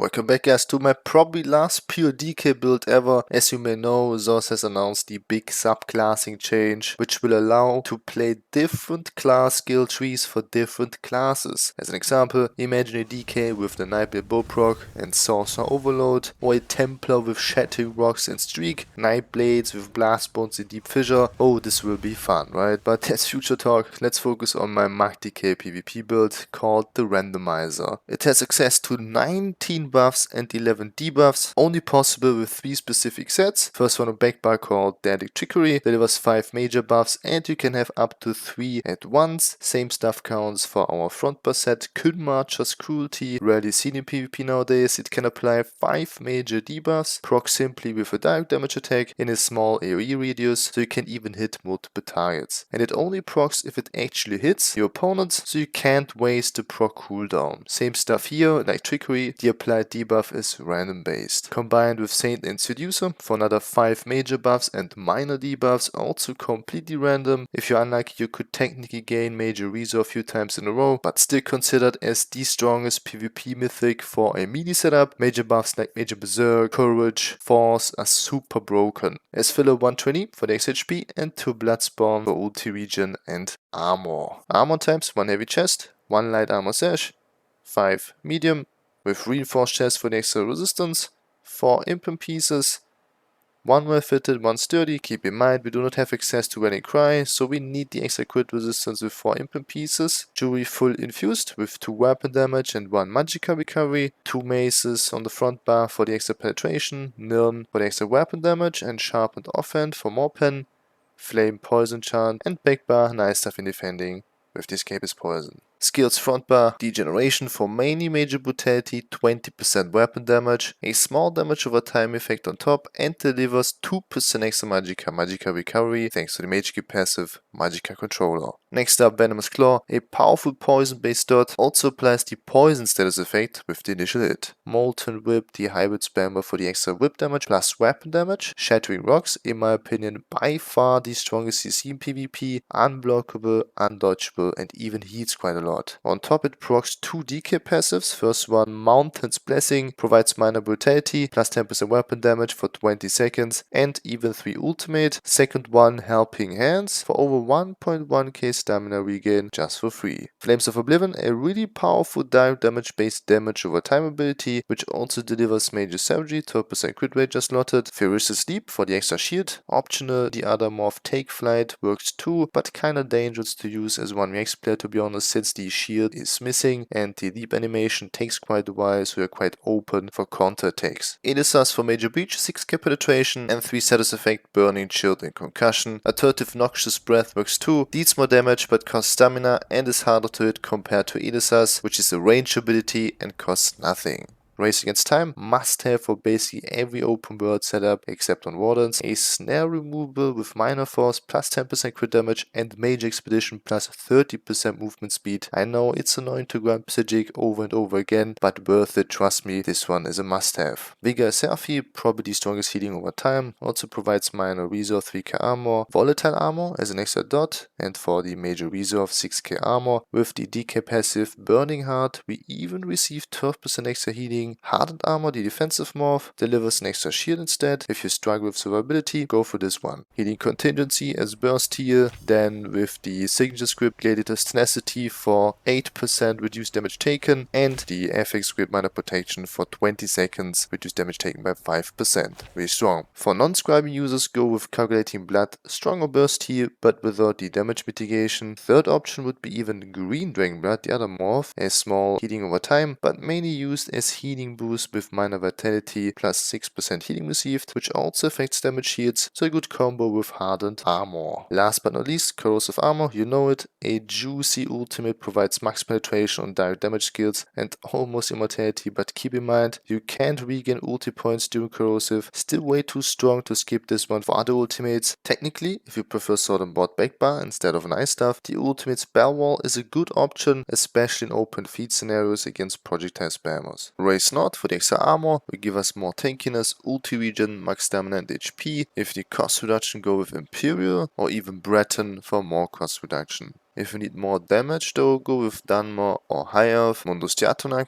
Welcome back guys to my probably last pure DK build ever. As you may know, Sorcerer has announced the big subclassing change, which will allow to play different class skill trees for different classes. As an example, imagine a DK with the Nightblade bow proc and Sorcerer overload, or a Templar with Shattering Rocks and Streak, Nightblades with Blast Bones and Deep Fissure. Oh, this will be fun, right? But that's future talk. Let's focus on my Magdk PVP build called the Randomizer. It has access to 19 buffs and 11 debuffs, only possible with 3 specific sets. First one a backbar called Deadly Trickery, delivers 5 major buffs and you can have up to 3 at once. Same stuff counts for our front bar set, Kun Marcher's Cruelty, rarely seen in PvP nowadays. It can apply 5 major debuffs, proc simply with a direct damage attack in a small AoE radius, so you can even hit multiple targets. And it only procs if it actually hits your opponents, so you can't waste the proc cooldown. Same stuff here, like Trickery, the applied debuff is random based. Combined with Saint and Seducer for another 5 major buffs and minor debuffs, also completely random. If you're unlucky, you could technically gain Major Rezo a few times in a row, but still considered as the strongest PvP mythic for a melee setup. Major buffs like Major Berserk, Courage, Force are super broken. As filler 120 for the XHP and 2 Bloodspawn for ulti regen and armor. Armor types 1 heavy chest, 1 light armor sash, 5 medium, with reinforced chest for the extra resistance, 4 imprint pieces, 1 well fitted, 1 sturdy. Keep in mind we do not have access to Rallying Cry, so we need the extra crit resistance with 4 imprint pieces. Jewelry full infused with 2 weapon damage and 1 Magicka recovery, 2 maces on the front bar for the extra penetration, Nirn for the extra weapon damage and sharpened offhand for more pen, flame poison chant and back bar, nice stuff in defending with the escape is poison. Skills front bar, degeneration for mainly major brutality, 20% weapon damage, a small damage over time effect on top, and delivers 2% extra Magicka recovery thanks to the Magicka passive Magicka controller. Next up, Venomous Claw, a powerful poison based dot, also applies the poison status effect with the initial hit. Molten Whip, the hybrid spammer for the extra whip damage plus weapon damage. Shattering Rocks, in my opinion by far the strongest CC in PvP, unblockable, undodgeable and even heals quite a lot. On top it procs 2 DK passives. First one, Mountain's Blessing, provides minor brutality, plus 10% weapon damage for 20 seconds and even 3 ultimate. Second one, Helping Hands, for over 1.1k stamina regain just for free. Flames of Oblivion, a really powerful direct damage based damage over time ability, which also delivers major savagery, 12% crit rate just slotted. Ferocious Leap for the extra shield, optional. The other morph Take Flight works too, but kinda dangerous to use as one reacts player to be honest, since the shield is missing and the leap animation takes quite a while, so you're quite open for counter attacks. Edisas for major breach, 6k penetration and 3 status effect, burning, chill and concussion. Alternative Noxious Breath works too, deals more damage but costs stamina and is harder to hit compared to Edisas, which is a range ability and costs nothing. Race Against Time, must have for basically every open world setup except on Wardens. A snare removal with minor force plus 10% crit damage and major expedition plus 30% movement speed. I know it's annoying to grind Psychic over and over again, but worth it, trust me, this one is a must have. Vigor Seraphy, probably the strongest healing over time, also provides minor reserve 3k armor, volatile armor as an extra dot, and for the major reserve 6k armor. With the DK passive Burning Heart, we even receive 12% extra healing. Hardened Armor, the defensive morph, delivers an extra shield instead. If you struggle with survivability, go for this one. Healing Contingency as burst heal, then with the signature script Gladiator's Tenacity for 8% reduced damage taken, and the FX script Minor Protection for 20 seconds, reduced damage taken by 5%. Very strong. For non-scribing users, go with Calculating Blood, stronger burst heal, but without the damage mitigation. Third option would be even Green Dragon Blood, the other morph, a small healing over time, but mainly used as healing boost with minor vitality plus 6% healing received, which also affects damage shields, so a good combo with hardened armor. Last but not least, Corrosive Armor, you know it, a juicy ultimate, provides max penetration on direct damage skills and almost immortality, but keep in mind you can't regain ulti points during Corrosive, still way too strong to skip this one for other ultimates. Technically, if you prefer Sword and Board backbar instead of nice stuff, the ultimate Spell Wall is a good option, especially in open feed scenarios against projectile spammers. Race Not for the extra armor will give us more tankiness, ulti regen, max stamina and HP. If the cost reduction, go with Imperial or even Breton for more cost reduction. If you need more damage though, go with Dunmer or High Elf, Mundus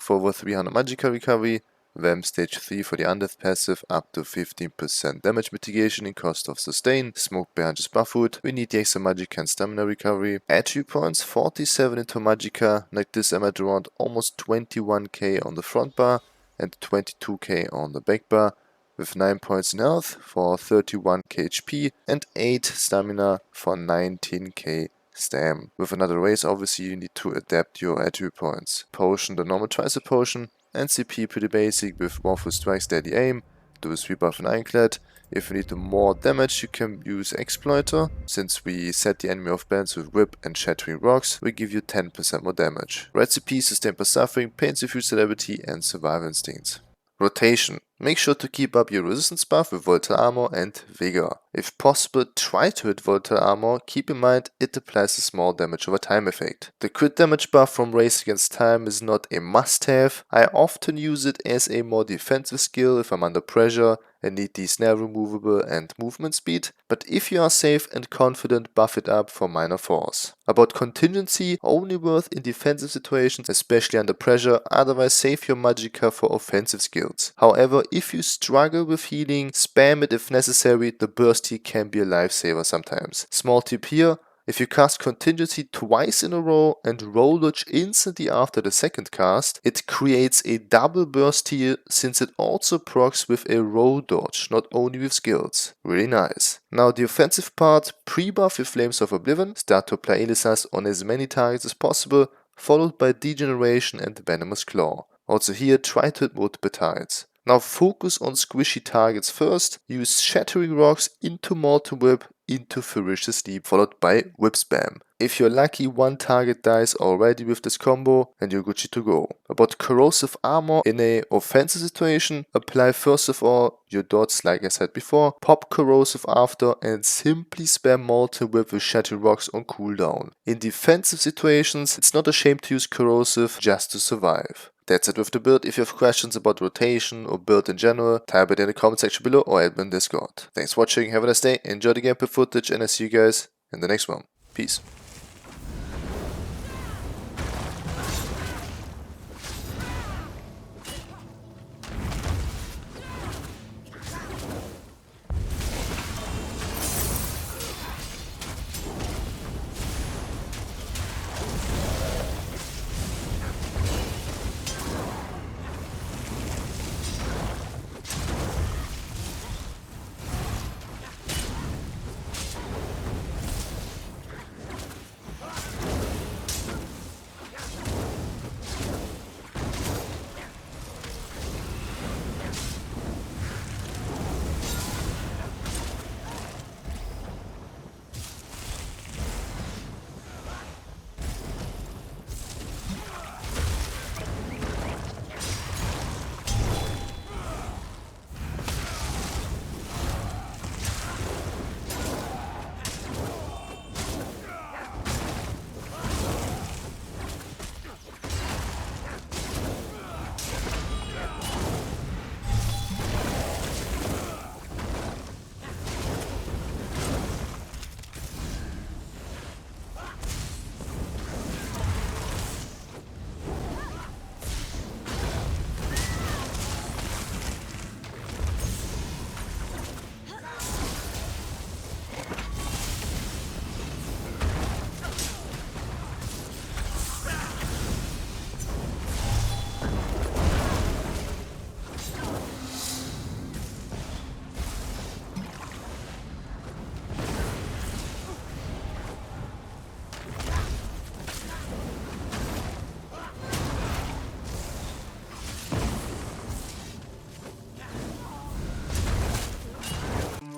for over 300 Magicka recovery, Vamp stage 3 for the Undeath passive, up to 15% damage mitigation in cost of sustain. Smoke branches buffwood. We need the extra Magicka and stamina recovery. Attribute points 47 into Magicka. Like this, I'm at around almost 21k on the front bar and 22k on the back bar, with 9 points in health for 31k HP and 8 stamina for 19k stam. With another race, obviously you need to adapt your attribute points. Potion, the normal tricep potion, and CP pretty basic with Morpho Strike, Steady Aim, do a sweep buff and Ironclad. If you need more damage, you can use Exploiter. Since we set the enemy off balance with Whip and Shattering Rocks, we give you 10% more damage. Red CP, Sustain per Suffering, Pain's Refuse Celebrity, and Survival Instincts. Rotation. Make sure to keep up your resistance buff with Volatile Armor and Vigor. If possible, try to hit Volatile Armor. Keep in mind it applies a small damage over time effect. The crit damage buff from Race Against Time is not a must-have. I often use it as a more defensive skill if I'm under pressure and need the snare removable and movement speed, but if you are safe and confident, buff it up for minor force. About contingency, only worth in defensive situations, especially under pressure, otherwise save your Magicka for offensive skills. However, if you struggle with healing, spam it if necessary. The burst heal can be a lifesaver sometimes. Small tip here: if you cast Contingency twice in a row and roll dodge instantly after the second cast, it creates a double burst heal since it also procs with a roll dodge, not only with skills. Really nice. Now the offensive part: pre-buff with Flames of Oblivion, start to apply Elisas on as many targets as possible, followed by Degeneration and Venomous Claw. Also here, try to hit multiple targets. Now focus on squishy targets first, use Shattering Rocks into Molten Whip, into Ferocious Sleep, followed by Whip Spam. If you're lucky, one target dies already with this combo and you're Gucci to go. About Corrosive Armor in a offensive situation, apply first of all your dots like I said before, pop Corrosive after and simply spam Molten Whip with Shattering Rocks on cooldown. In defensive situations, it's not a shame to use Corrosive just to survive. That's it with the build. If you have questions about rotation or build in general, type it in the comment section below or add me in Discord. Thanks for watching, have a nice day, enjoy the gameplay footage, and I see you guys in the next one. Peace.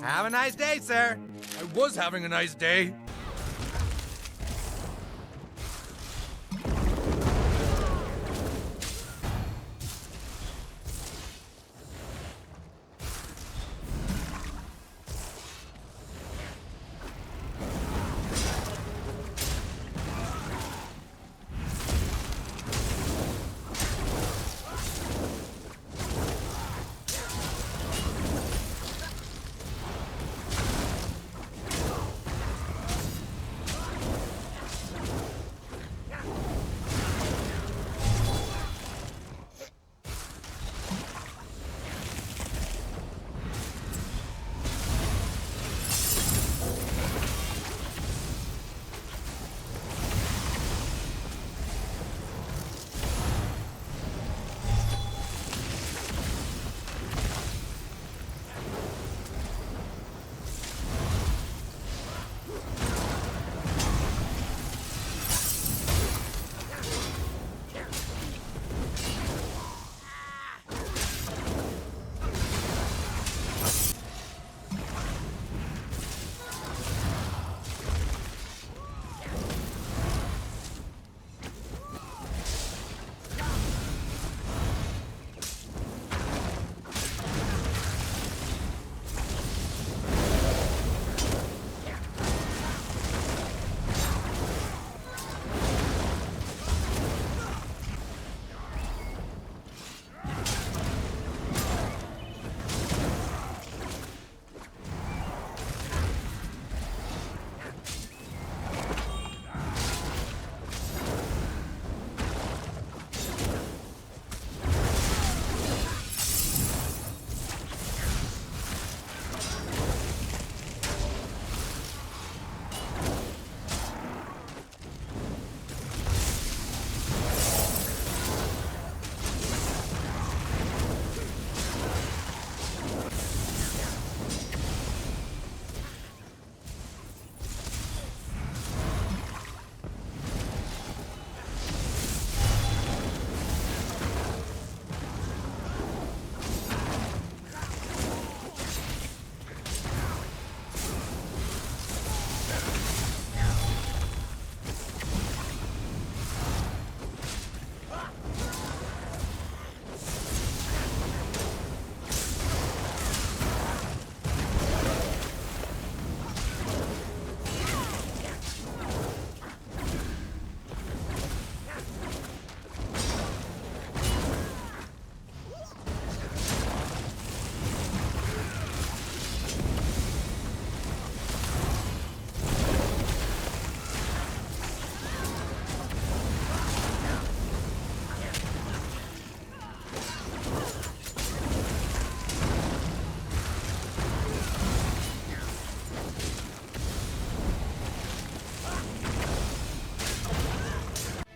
Have a nice day, sir. I was having a nice day.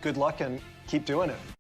good luck and keep doing it.